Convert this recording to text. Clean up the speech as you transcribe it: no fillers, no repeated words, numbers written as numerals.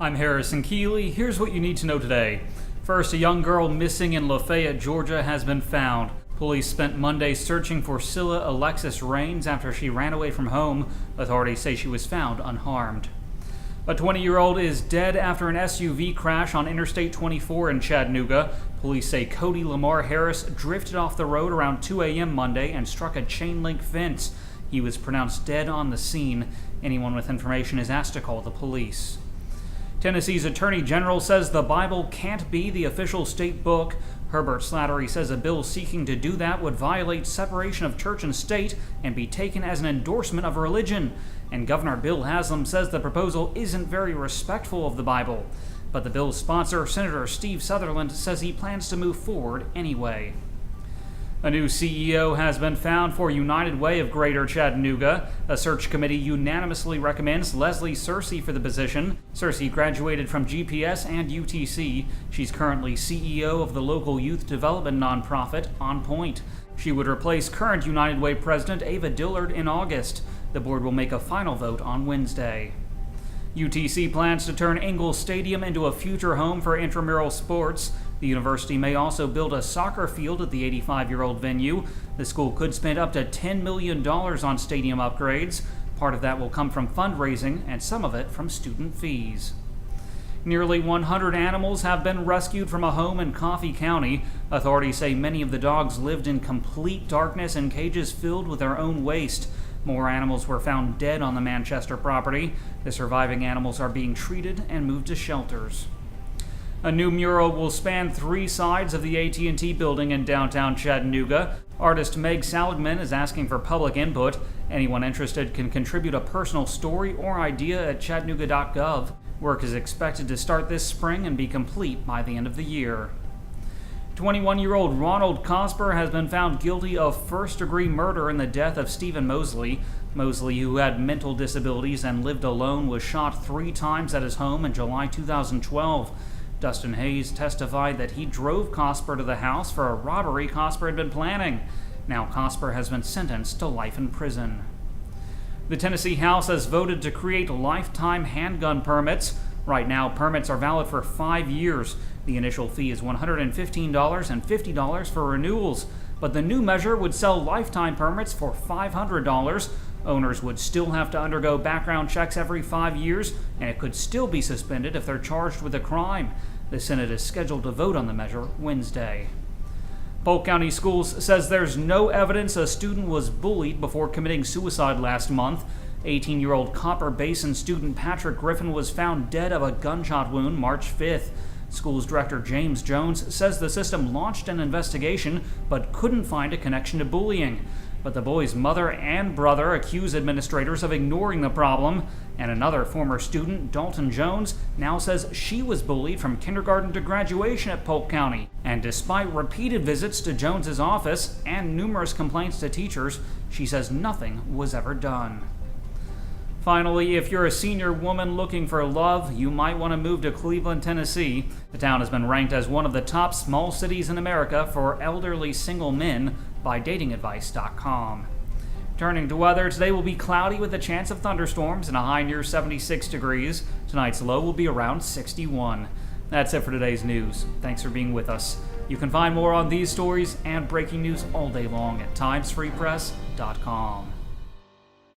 I'm Harrison Keeley. Here's what you need to know today. First, a young girl missing in LaFayette, Georgia has been found. Police spent Monday searching for Cilla Alexus Raines after she ran away from home. Authorities say she was found unharmed. A 20-year-old is dead after an SUV crash on Interstate 24 in Chattanooga. Police say Coty Lamar Harris drifted off the road around 2 a.m. Monday and struck a chain-link fence. He was pronounced dead on the scene. Anyone with information is asked to call the police. Tennessee's Attorney General says the Bible can't be the official state book. Herbert Slatery says a bill seeking to do that would violate separation of church and state and be taken as an endorsement of religion. And Governor Bill Haslam says the proposal isn't very respectful of the Bible. But the bill's sponsor, Senator Steve Sutherland, says he plans to move forward anyway. A new CEO has been found for United Way of Greater Chattanooga. A search committee unanimously recommends Leslie Searcy for the position. Searcy graduated from GPS and UTC. She's currently CEO of the local youth development nonprofit, On Point. She would replace current United Way president Ava Dillard in August. The board will make a final vote on Wednesday. UTC plans to turn Ingalls Stadium into a future home for intramural sports. The university may also build a soccer field at the 85-year-old venue. The school could spend up to $10 million on stadium upgrades. Part of that will come from fundraising and some of it from student fees. Nearly 100 animals have been rescued from a home in Coffee County. Authorities say many of the dogs lived in complete darkness in cages filled with their own waste. More animals were found dead on the Manchester property. The surviving animals are being treated and moved to shelters. A new mural will span 3 sides of the AT&T building in downtown Chattanooga. Artist Meg Saligman is asking for public input. Anyone interested can contribute a personal story or idea at chattanooga.gov. Work is expected to start this spring and be complete by the end of the year. 21-year-old Ronald Cosper has been found guilty of first-degree murder in the death of Stephen Mosley. Mosley, who had mental disabilities and lived alone, was shot 3 times at his home in July 2012. Dustin Hayes testified that he drove Cosper to the house for a robbery Cosper had been planning. Now Cosper has been sentenced to life in prison. The Tennessee House has voted to create lifetime handgun permits. Right now, permits are valid for 5 years. The initial fee is $115 and $50 for renewals, but the new measure would sell lifetime permits for $500. Owners would still have to undergo background checks every 5 years, and it could still be suspended if they're charged with a crime. The Senate is scheduled to vote on the measure Wednesday. Polk County Schools says there's no evidence a student was bullied before committing suicide last month. 18-year-old Copper Basin student Patrick Griffin was found dead of a gunshot wound March 5th. Schools Director James Jones says the system launched an investigation but couldn't find a connection to bullying. But the boy's mother and brother accuse administrators of ignoring the problem. And another former student, Dalton Jones, now says she was bullied from kindergarten to graduation at Polk County. And despite repeated visits to Jones's office and numerous complaints to teachers, she says nothing was ever done. Finally, if you're a senior woman looking for love, you might want to move to Cleveland, Tennessee. The town has been ranked as one of the top small cities in America for elderly single men by datingadvice.com. Turning to weather, today will be cloudy with a chance of thunderstorms and a high near 76 degrees. Tonight's low will be around 61. That's it for today's news. Thanks for being with us. You can find more on these stories and breaking news all day long at timesfreepress.com.